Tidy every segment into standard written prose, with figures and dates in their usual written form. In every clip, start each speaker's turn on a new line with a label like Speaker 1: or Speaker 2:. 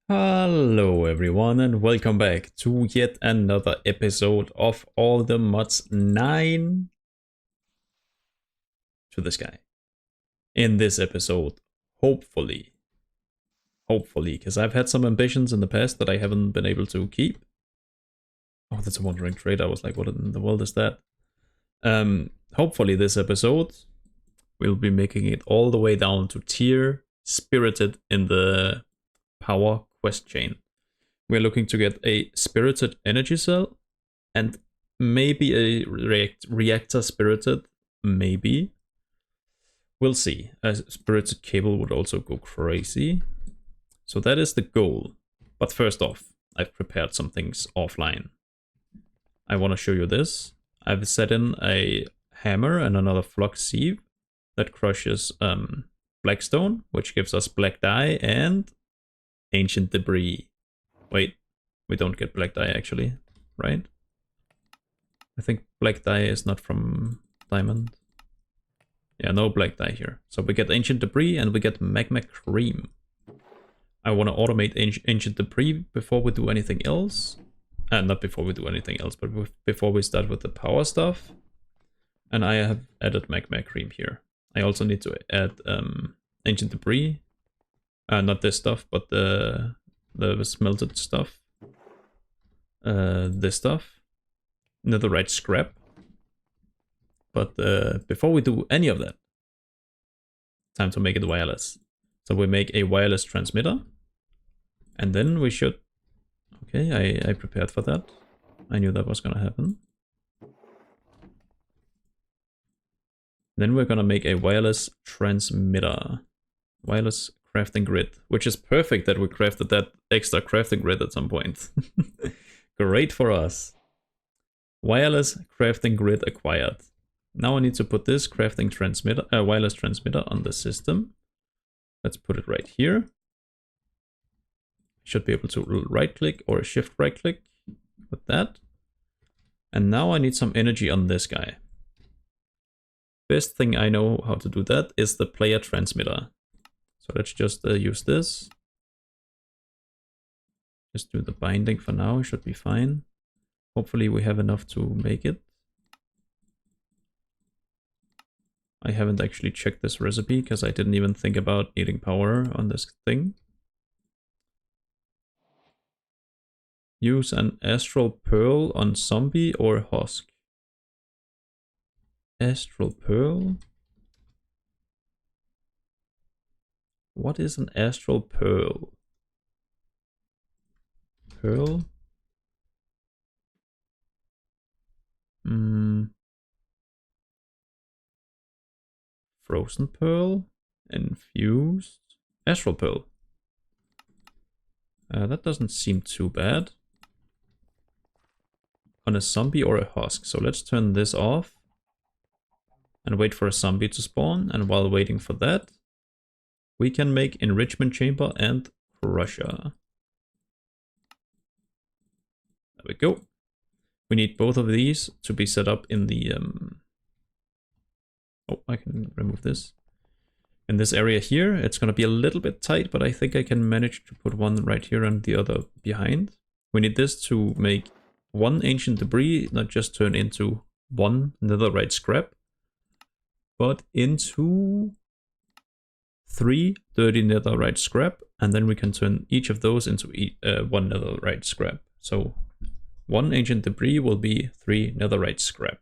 Speaker 1: Hello everyone and welcome back to yet another episode of All the Mods 9 to the Sky. In this episode, hopefully, because I've had some ambitions in the past that I haven't been able to keep. Oh, that's a wandering trade. I was like, what in the world is that? Hopefully this episode we'll be making it all the way down to tier spirited in the Powah quest chain. We're looking to get a spirited energy cell and maybe a reactor spirited, maybe. We'll see. A spirited cable would also go crazy. So that is the goal. But first off, I've prepared some things offline. I want to show you this. I've set in a hammer and another flux sieve that crushes blackstone, which gives us black dye and ancient debris. Wait, we don't get black dye actually, right? I think black dye is not from diamond. Yeah, no black dye here. So we get ancient debris and we get magma cream. I want to automate ancient debris before we do anything else. Not before we do anything else, but before we start with the power stuff. And I have added magma cream here. I also need to add ancient debris. Not this stuff, but the smelted stuff. This stuff. Netherite scrap. But before we do any of that, time to make it wireless. So we make a wireless transmitter. And then we should... Okay, I prepared for that. I knew that was gonna happen. Then we're gonna make a wireless transmitter. Wireless crafting grid, which is perfect that we crafted that extra crafting grid at some point. Great for us. Wireless crafting grid acquired. Now I need to put this crafting transmitter, wireless transmitter on the system. Let's put it right here. Should be able to right click or shift right click with that. And now I need some energy on this guy. Best thing I know how to do that is the player transmitter. So let's just use this. Just do the binding for now, should be fine. Hopefully we have enough to make it. I haven't actually checked this recipe because I didn't even think about needing power on this thing. Use an astral pearl on zombie or husk. Astral pearl? What is an astral pearl? Pearl? Frozen pearl? Infused? Astral pearl. That doesn't seem too bad. On a zombie or a husk. So let's turn this off. And wait for a zombie to spawn. And while waiting for that, we can make enrichment chamber and crusher. There we go. We need both of these to be set up in the... Oh, I can remove this. In this area here, it's going to be a little bit tight, but I think I can manage to put one right here and the other behind. We need this to make one ancient debris, not just turn into one netherite scrap, but into 3 dirty netherite scrap, and then we can turn each of those into one netherite scrap. So 1 ancient debris will be 3 netherite scrap.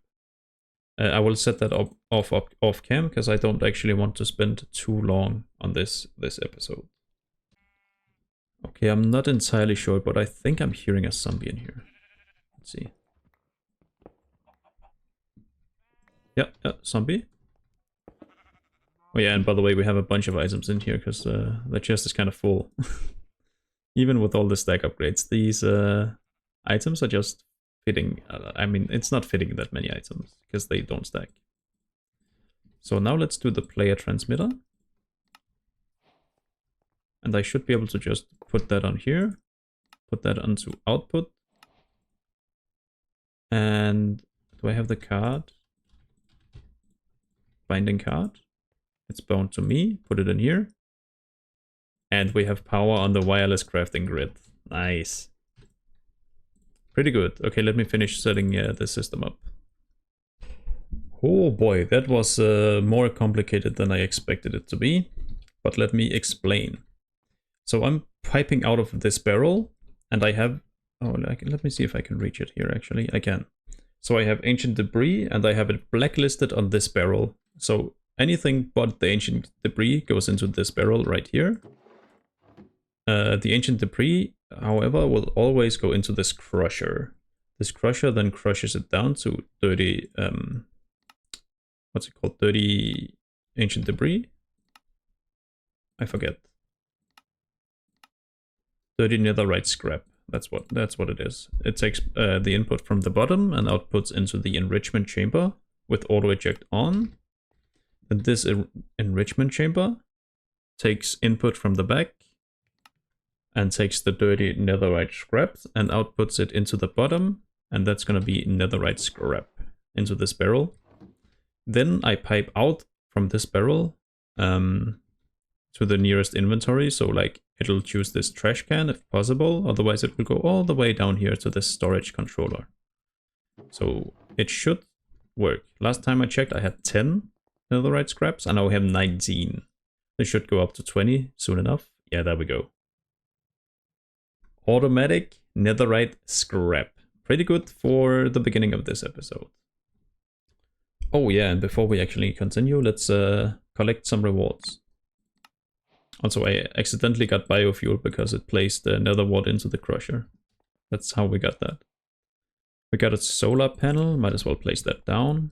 Speaker 1: I will set that up off cam because I don't actually want to spend too long on this episode. Okay, I'm not entirely sure, but I think I'm hearing a zombie in here. Let's see. Yeah, zombie. Oh yeah, and by the way, we have a bunch of items in here because the chest is kind of full. Even with all the stack upgrades, these items are just fitting. I mean, it's not fitting that many items because they don't stack. So now let's do the player transmitter. And I should be able to just put that on here. Put that onto output. And do I have the card? Binding card. It's bound to me. Put it in here. And we have power on the wireless crafting grid. Nice. Pretty good. Okay, let me finish setting the system up. Oh boy, that was more complicated than I expected it to be. But let me explain. So I'm piping out of this barrel, and I have... Oh, let me see if I can reach it here, actually. I can. So I have ancient debris, and I have it blacklisted on this barrel. So anything but the ancient debris goes into this barrel right here. The ancient debris, however, will always go into this crusher. This crusher then crushes it down to 30... what's it called? 30 ancient debris? I forget. 30 netherite scrap. That's what it is. It takes the input from the bottom and outputs into the enrichment chamber with auto eject on. And this enrichment chamber takes input from the back and takes the dirty netherite scrap and outputs it into the bottom, and that's gonna be netherite scrap into this barrel. Then I pipe out from this barrel to the nearest inventory, so like it'll choose this trash can if possible, otherwise it will go all the way down here to this storage controller. So it should work. Last time I checked I had 10 netherite scraps, and now we have 19. It should go up to 20 soon enough. Yeah, there we go. Automatic netherite scrap. Pretty good for the beginning of this episode. Oh yeah, and before we actually continue, let's collect some rewards. Also, I accidentally got biofuel because it placed the nether wart into the crusher. That's how we got that. We got a solar panel, might as well place that down.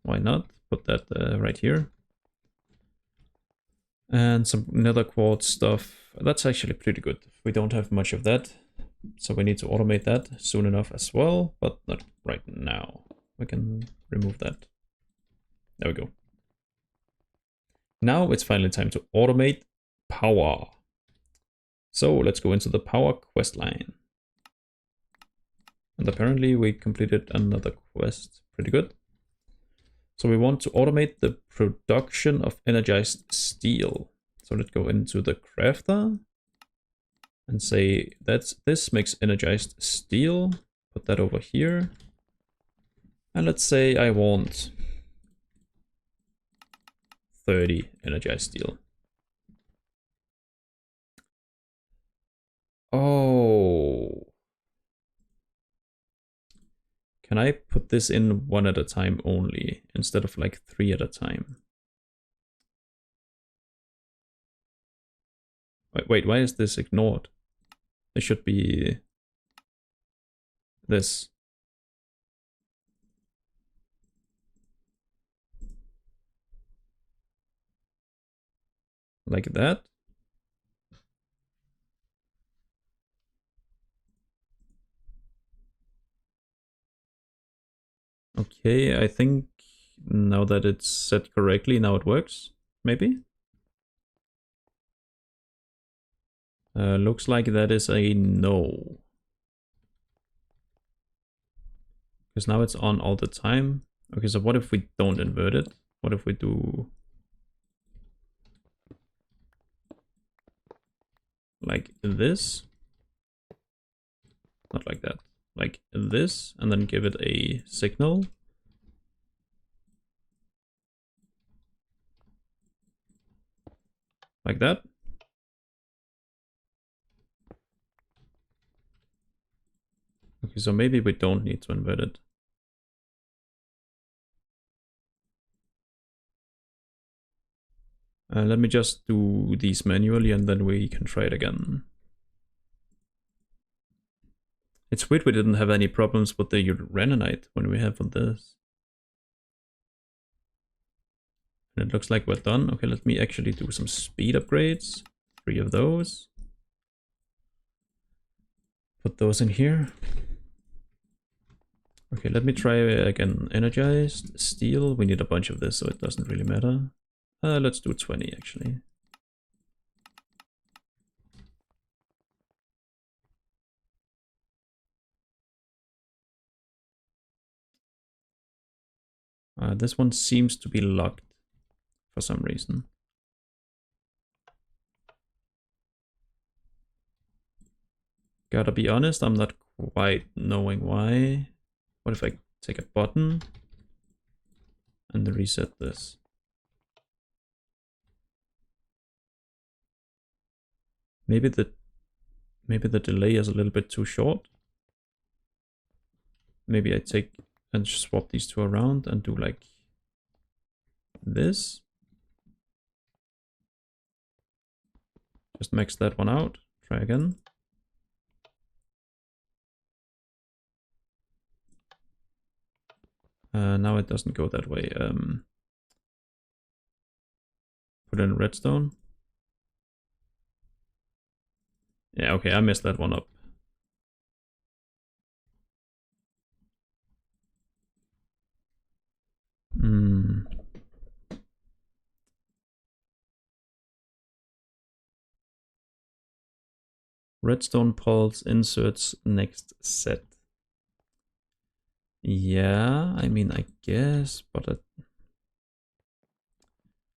Speaker 1: Why not? Put that right here. And some nether quartz stuff. That's actually pretty good. We don't have much of that, so we need to automate that soon enough as well, but not right now. We can remove that. There we go. Now it's finally time to automate Powah. So let's go into the Powah quest line. And apparently we completed another quest. Pretty good. So we want to automate the production of energized steel. So let's go into the crafter and say this makes energized steel. Put that over here. And let's say I want 30 energized steel. Oh. Can I put this in one at a time only instead of like 3 at a time? Wait, why is this ignored? It should be this. Like that. Okay, I think now that it's set correctly, now it works, maybe? Looks like that is a no. Because now it's on all the time. Okay, so what if we don't invert it? What if we do like this? Not like that. Like this, and then give it a signal. Like that. Okay, so maybe we don't need to invert it. Let me just do these manually and then we can try it again. It's weird we didn't have any problems with the uranite when we have on this. And it looks like we're done. Okay, let me actually do some speed upgrades. 3 of those. Put those in here. Okay, let me try again. Energized steel. We need a bunch of this, so it doesn't really matter. Let's do 20 actually. This one seems to be locked for some reason. Gotta be honest, I'm not quite knowing why. What if I take a button and reset this? Maybe the delay is a little bit too short. Maybe I take and swap these two around and do like this. Just max that one out. Try again. Now it doesn't go that way. Put in redstone. Yeah, okay, I messed that one up. Redstone pulse inserts next set. Yeah, I mean, I guess, but...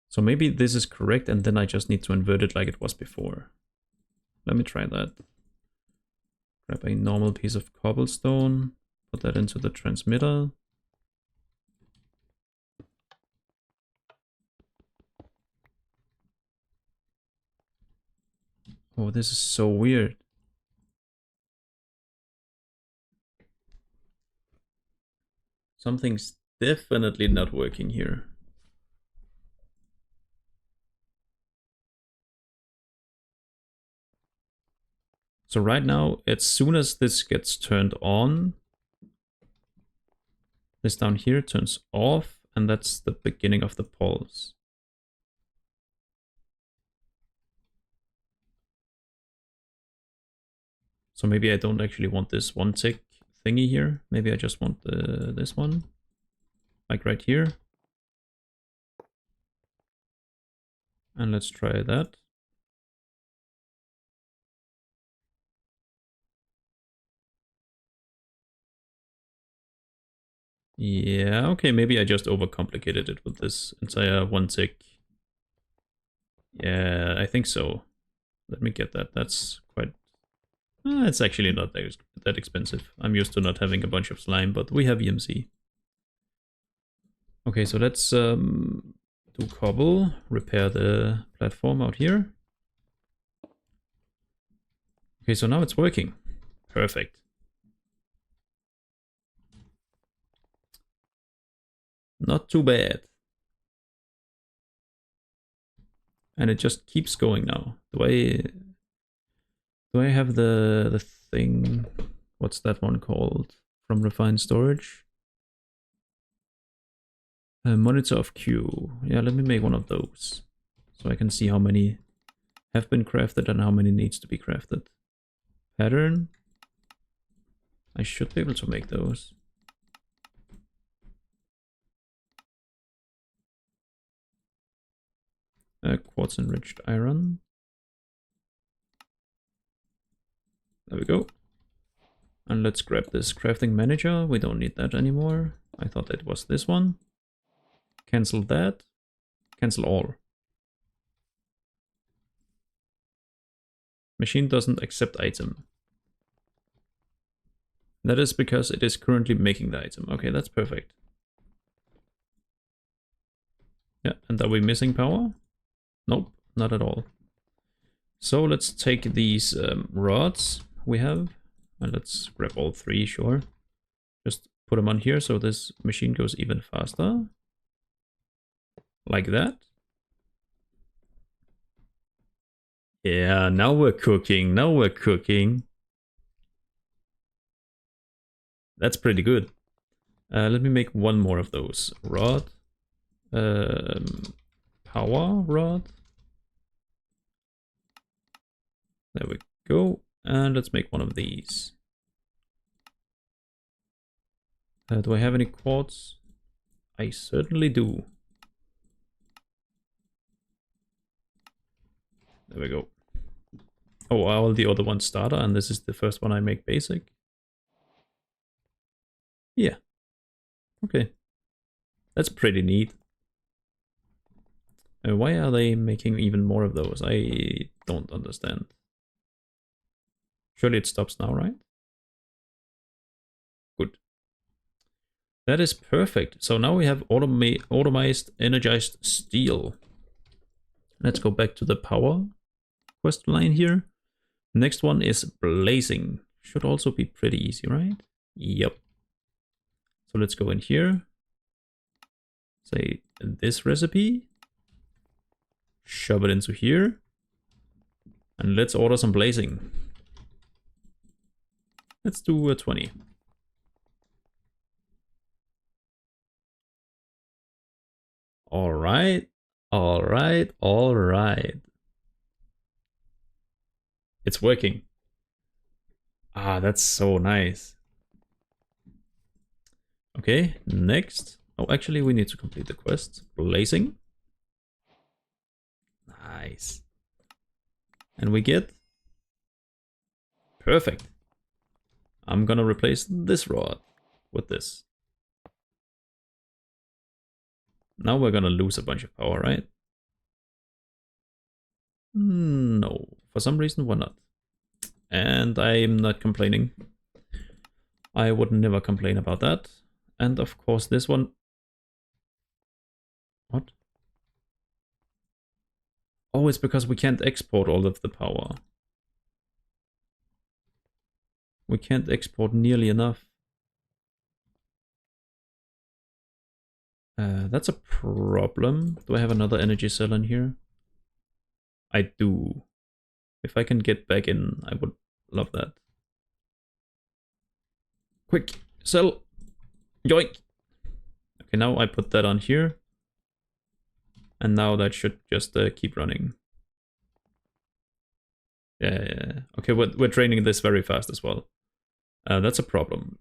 Speaker 1: So maybe this is correct, and then I just need to invert it like it was before. Let me try that. Grab a normal piece of cobblestone, put that into the transmitter. Oh, this is so weird. Something's definitely not working here. So right now, as soon as this gets turned on, this down here turns off, and that's the beginning of the pulse. So maybe I don't actually want this 1 tick thingy here. Maybe I just want this one, like right here. And let's try that. Yeah, okay, maybe I just overcomplicated it with this entire 1 tick. Yeah, I think so. Let me get that. That's quite... it's actually not that expensive. I'm used to not having a bunch of slime, but we have EMC. Okay, so let's do cobble, repair the platform out here. Okay, so now it's working. Perfect. Not too bad. And it just keeps going now. Do I have the thing? What's that one called? From Refined Storage? Monitor of queue. Yeah, let me make one of those. So I can see how many have been crafted and how many needs to be crafted. Pattern. I should be able to make those. Quartz enriched iron. There we go. And let's grab this crafting manager. We don't need that anymore. I thought it was this one. Cancel that. Cancel all. Machine doesn't accept item. That is because it is currently making the item. Okay, that's perfect. Yeah, and are we missing power? Nope, not at all. So let's take these rods we have, and let's grab all 3, sure. Just put them on here so this machine goes even faster. Like that. Yeah, now we're cooking, now we're cooking. That's pretty good. Let me make one more of those. Rod. Powah rod. There we go. And let's make one of these. Do I have any quartz? I certainly do. There we go. Oh, all the other ones starter, and this is the first one I make basic. Yeah. Okay. That's pretty neat. Why are they making even more of those? I don't understand. Surely it stops now, right? Good. That is perfect. So now we have automized energized steel. Let's go back to the power quest line here. Next one is blazing. Should also be pretty easy, right? Yep. So let's go in here. Say this recipe. Shove it into here. And let's order some blazing. Let's do a 20. Alright. Alright. Alright. It's working. Ah, that's so nice. Okay, next. Oh, actually, we need to complete the quest. Blazing. Nice. And we get... Perfect. I'm gonna replace this rod with this. Now we're gonna lose a bunch of power, right? No. For some reason, we're not. And I'm not complaining. I would never complain about that. And of course, this one... What? Oh, it's because we can't export all of the power. We can't export nearly enough. That's a problem. Do I have another energy cell in here? I do. If I can get back in, I would love that. Quick, cell. Yoink. Okay, now I put that on here. And now that should just keep running. Yeah. Okay, we're draining this very fast as well. That's a problem.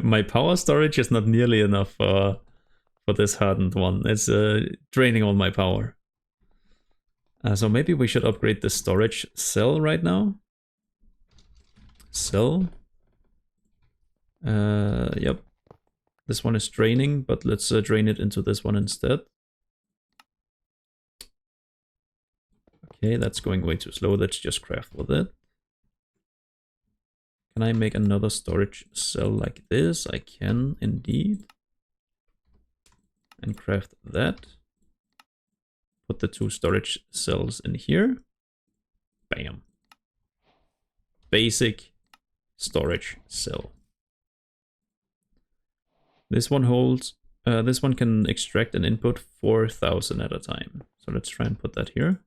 Speaker 1: My power storage is not nearly enough for this hardened one. It's draining all my power. So maybe we should upgrade the storage cell right now. Cell. Yep. This one is draining, but let's drain it into this one instead. Okay, that's going way too slow. Let's just craft with it. Can I make another storage cell like this? I can indeed. And craft that. Put the 2 storage cells in here. Bam. Basic storage cell. This one holds, this one can extract an input 4,000 at a time. So let's try and put that here.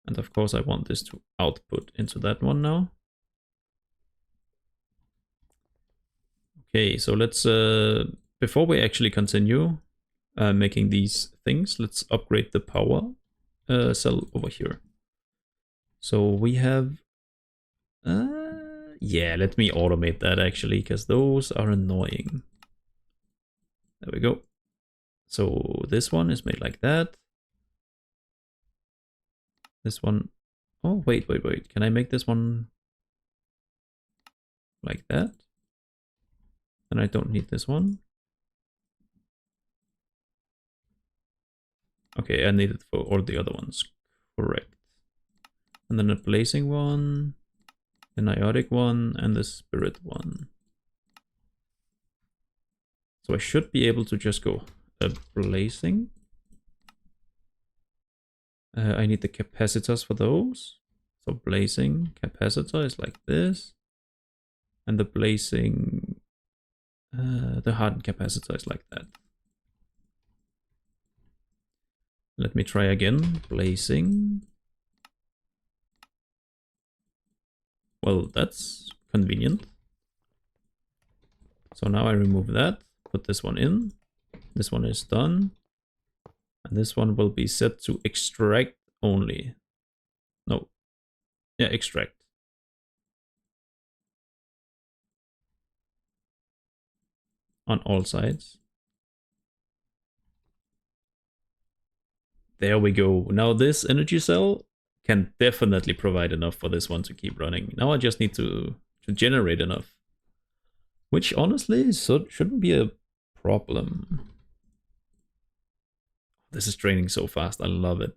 Speaker 1: And of course I want this to output into that one now. Okay, so let's, before we actually continue making these things, let's upgrade the power cell over here. So we have, yeah, let me automate that actually, because those are annoying. There we go. So this one is made like that. This one, oh, wait. Can I make this one like that? And I don't need this one. Okay, I need it for all the other ones. Correct. And then a blazing one, an iotic one, and the spirit one. So I should be able to just go blazing. I need the capacitors for those. So blazing capacitor is like this. And the blazing, the hardened capacitor is like that. Let me try again. Blazing. Well, that's convenient. So now I remove that, put this one in. This one is done. And this one will be set to extract only. No. Yeah, extract. On all sides. There we go. Now this energy cell can definitely provide enough for this one to keep running. Now I just need to generate enough. Which honestly shouldn't be a problem. This is draining so fast. I love it.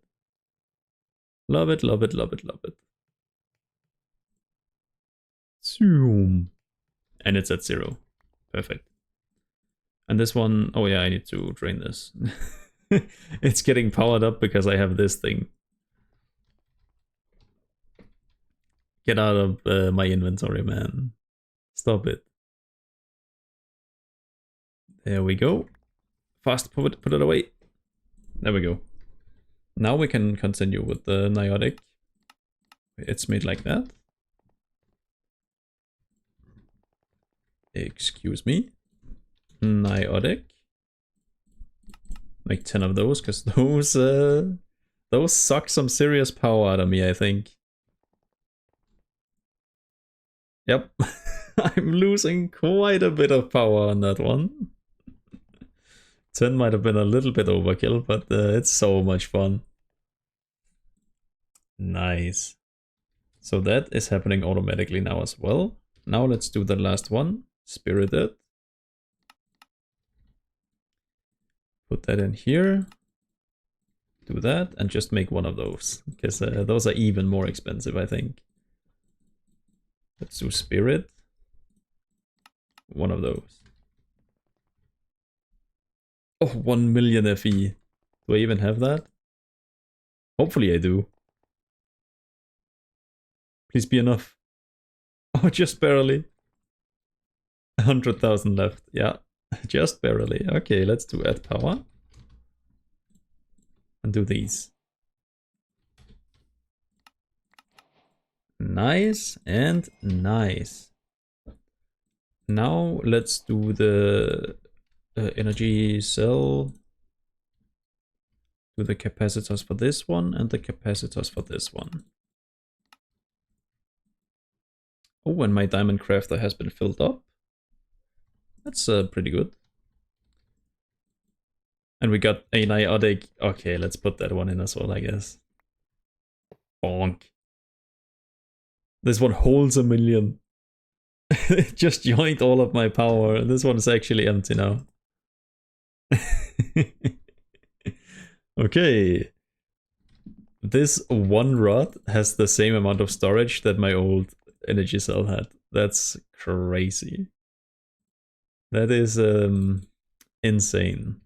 Speaker 1: Love it. Zoom. And it's at 0. Perfect. And this one, oh yeah, I need to drain this. It's getting powered up because I have this thing. Get out of my inventory, man. Stop it. There we go. Fast, put it away. There we go. Now we can continue with the niotic. It's made like that. Excuse me. Niotic. Make 10 of those, because those suck some serious power out of me, I think. Yep. I'm losing quite a bit of power on that one. 10 might have been a little bit overkill, but it's so much fun. Nice. So that is happening automatically now as well. Now let's do the last one. Spirited. Put that in here. Do that and just make one of those. Because those are even more expensive, I think. Let's do spirit. One of those. Oh, 1 million FE. Do I even have that? Hopefully I do. Please be enough. Oh, just barely. 100,000 left. Yeah, just barely. Okay, let's do add power. And do these. Nice and nice. Now let's do the energy cell. Do the capacitors for this one and the capacitors for this one. Oh, and my diamond crafter has been filled up. That's pretty good. And we got a niotic. Okay, let's put that one in as well, I guess. Bonk. This one holds 1 million. It just joined all of my power. This one is actually empty now. Okay. This one rod has the same amount of storage that my old energy cell had. That's crazy. That is insane.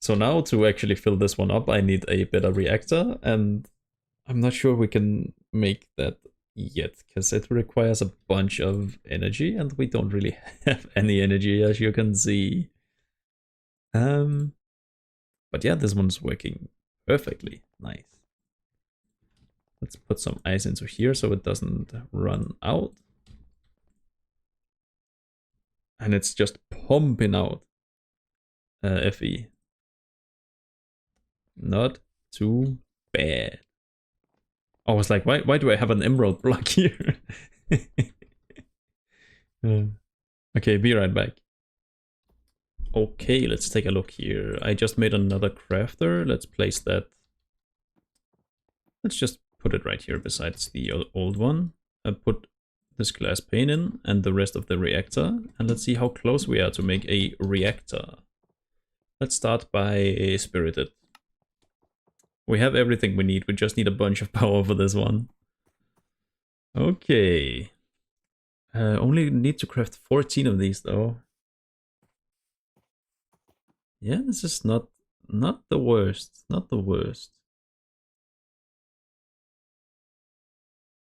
Speaker 1: So now to actually fill this one up, I need a better reactor, and I'm not sure we can make that yet, because it requires a bunch of energy, and we don't really have any energy, as you can see. But yeah, this one's working perfectly. Nice. Let's put some ice into here so it doesn't run out. And it's just pumping out FE. Not too bad. I was like, why do I have an emerald block here? Okay, be right back. Okay, let's take a look here. I just made another crafter. Let's place that. Let's just put it right here besides the old one. I put this glass pane in and the rest of the reactor. And let's see how close we are to make a reactor. Let's start by spirited. We have everything we need. We just need a bunch of power for this one. Okay. Only need to craft 14 of these though. Yeah, this is not the worst. Not the worst.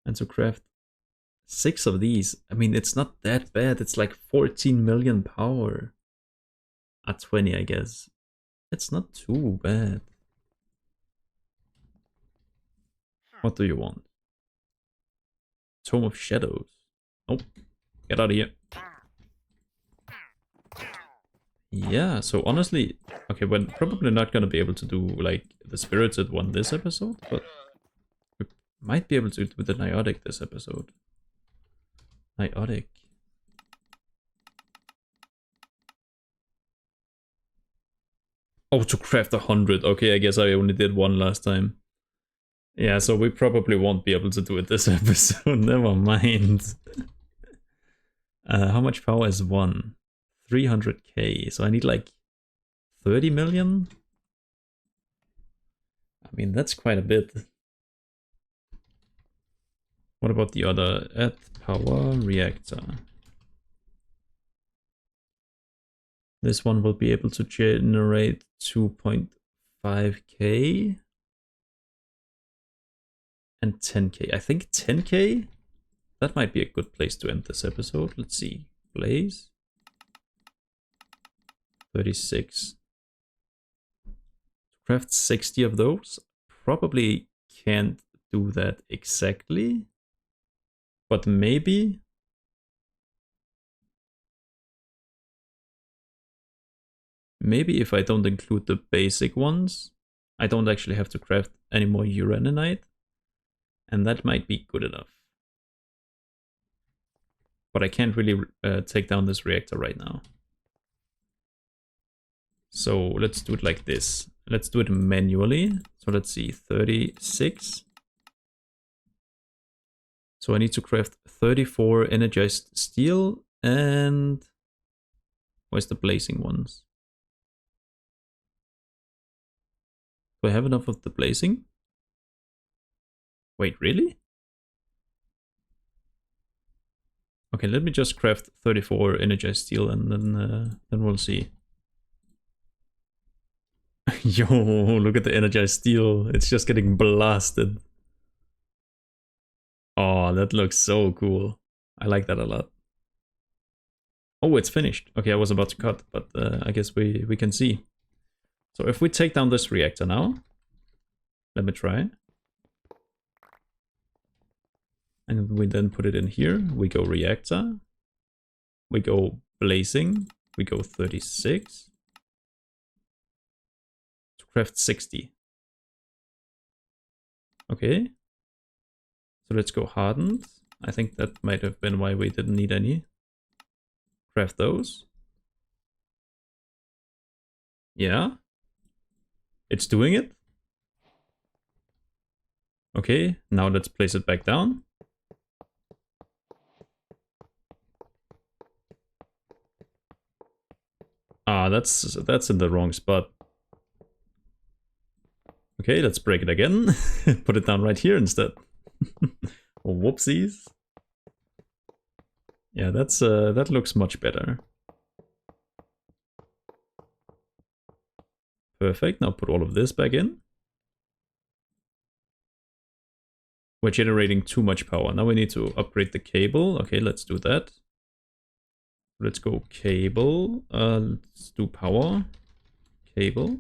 Speaker 1: And to craft 6 of these, I mean, it's not that bad. It's like 14 million power. At 20, I guess. It's not too bad. What do you want? Tome of Shadows. Nope. Get out of here. Yeah, so honestly, okay, we're probably not gonna be able to do like the spirited one this episode, but we might be able to do the niotic this episode. Niotic. Oh, to craft 100. Okay, I guess I only did one last time. Yeah, so we probably won't be able to do it this episode. Never mind. How much power is 1? 300k. So I need like 30 million? I mean, that's quite a bit. What about the other? Add power reactor. This one will be able to generate 2.5k and 10k. I think 10k? That might be a good place to end this episode. Let's see. Blaze. 36. Craft 60 of those. Probably can't do that exactly. But maybe. Maybe if I don't include the basic ones, I don't actually have to craft any more uraninite. And that might be good enough. But I can't really take down this reactor right now. So let's do it like this. Let's do it manually. So let's see, 36. So I need to craft 34 energized steel and... Where's the blazing ones? Do I have enough of the blazing? Wait, really? Okay, let me just craft 34 energized steel and then we'll see. Yo, look at the energized steel. It's just getting blasted. Oh, that looks so cool. I like that a lot. Oh, it's finished. Okay, I was about to cut, but I guess we can see. So if we take down this reactor now, let me try. And we then put it in here. We go reactor. We go blazing. We go 36. To craft 60. Okay. So let's go hardened. I think that might have been why we didn't need any. Craft those. Yeah. It's doing it. Okay, now let's place it back down. Ah, that's in the wrong spot. Okay, let's break it again. Put it down right here instead. Whoopsies. Yeah, that's that looks much better. Perfect. Now put all of this back in. We're generating too much power. Now we need to upgrade the cable. Okay, let's do that. Let's go cable. Let's do power. Cable.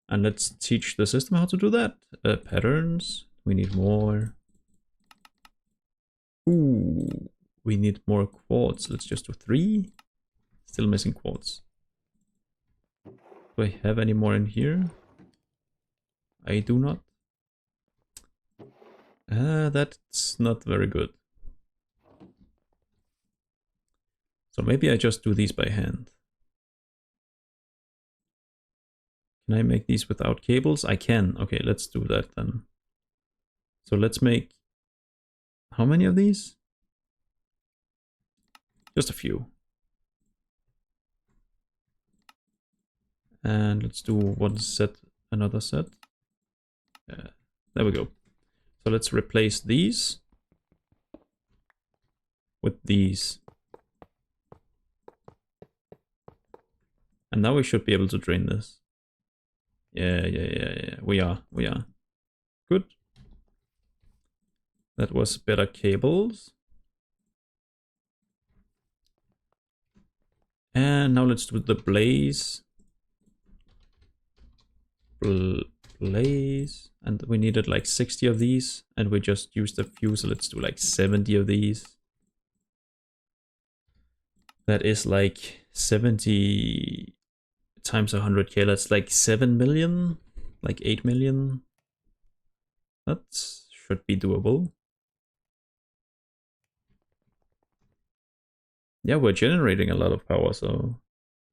Speaker 1: And let's teach the system how to do that. Patterns. We need more. Ooh, we need more quartz. Let's just do 3. Still missing quartz. Do I have any more in here? I do not. That's not very good. So maybe I just do these by hand. Can I make these without cables? I can. Okay, let's do that then. So let's make... How many of these? Just a few. And let's do one set, another set. There we go. So let's replace these with these. And now we should be able to drain this. Yeah. We are. Good. That was better cables. And now let's do the blaze. Blaze. And we needed like 60 of these. And we just used a few, so let's do like 70 of these. That is like 70 times 100k. That's like 7 million. Like 8 million. That should be doable. Yeah, we're generating a lot of power, so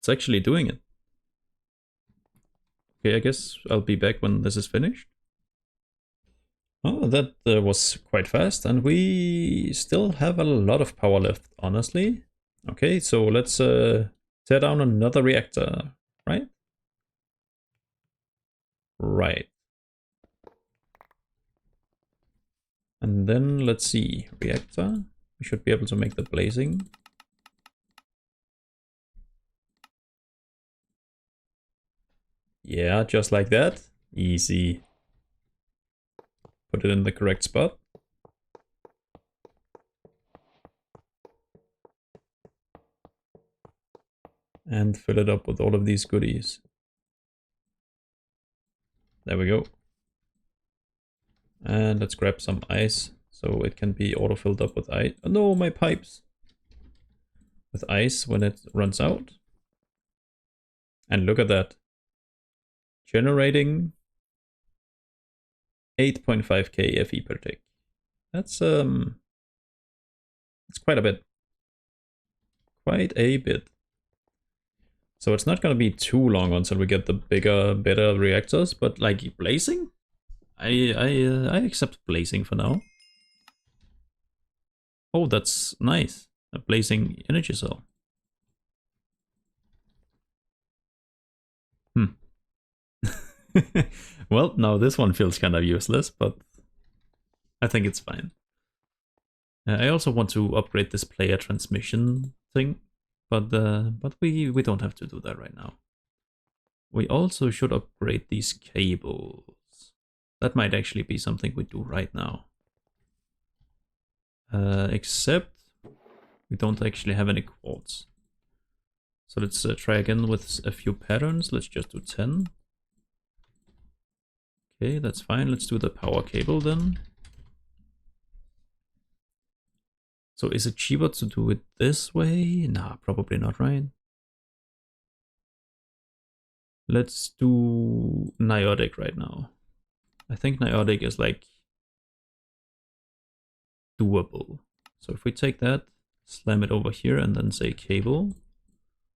Speaker 1: it's actually doing it. Okay, I guess I'll be back when this is finished. Oh, that was quite fast, and we still have a lot of power left, honestly. Okay, so let's tear down another reactor, right? Right. And then let's see, reactor. We should be able to make the blazing. Yeah, just like that. Easy. Put it in the correct spot. And fill it up with all of these goodies. There we go. And let's grab some ice so it can be auto filled up with ice. Oh, no, my pipes. With ice when it runs out. And look at that. Generating 8.5k Fe per tick. That's quite a bit. Quite a bit. So it's not gonna be too long until we get the bigger, better reactors, but like blazing? I accept blazing for now. Oh, that's nice. A blazing energy cell. Well, now this one feels kind of useless, but I think it's fine. I also want to upgrade this player transmission thing, but we don't have to do that right now. We also should upgrade these cables. That might actually be something we do right now. Except we don't actually have any quartz. So let's try again with a few patterns. Let's just do 10. Okay, that's fine. Let's do the power cable then. So is it cheaper to do it this way? Nah, probably not, right? Let's do niotic right now. I think niotic is like doable. So if we take that, slam it over here and then say cable,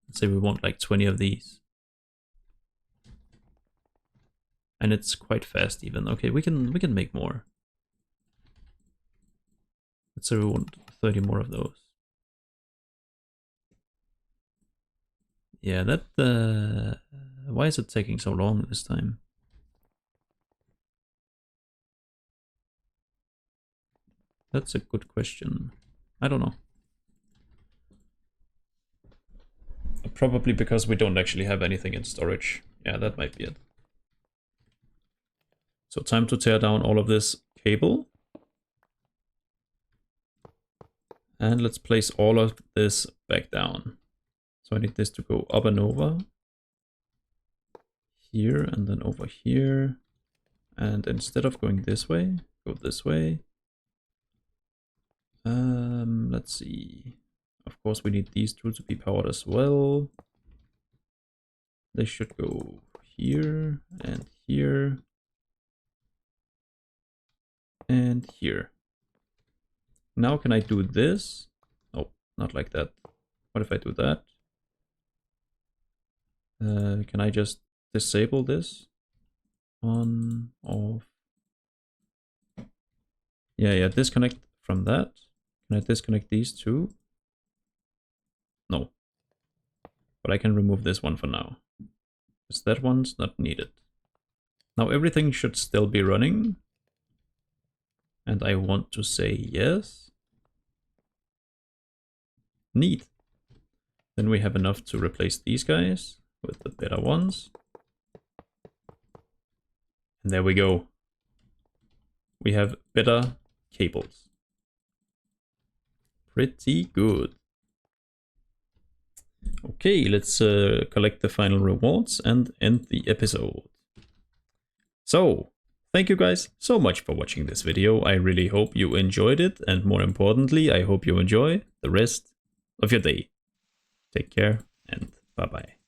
Speaker 1: let's say we want like 20 of these. And it's quite fast even. Okay, we can make more. Let's say we want 30 more of those. Yeah, that why is it taking so long this time? That's a good question. I don't know. Probably because we don't actually have anything in storage. Yeah, that might be it. So time to tear down all of this cable. And let's place all of this back down. So I need this to go up and over. Here and then over here. And instead of going this way, go this way. Let's see. Of course we need these two to be powered as well. They should go here and here. And here. Now can I do this? Oh, not like that. What if I do that? Can I just disable this? On, off. Yeah, disconnect from that. Can I disconnect these two? No. But I can remove this one for now. Because that one's not needed. Now everything should still be running. And I want to say yes. Neat. Then we have enough to replace these guys with the better ones. And there we go. We have better cables. Pretty good. Okay, let's collect the final rewards and end the episode. So, thank you guys so much for watching this video. I really hope you enjoyed it, and more importantly, I hope you enjoy the rest of your day. Take care and bye-bye.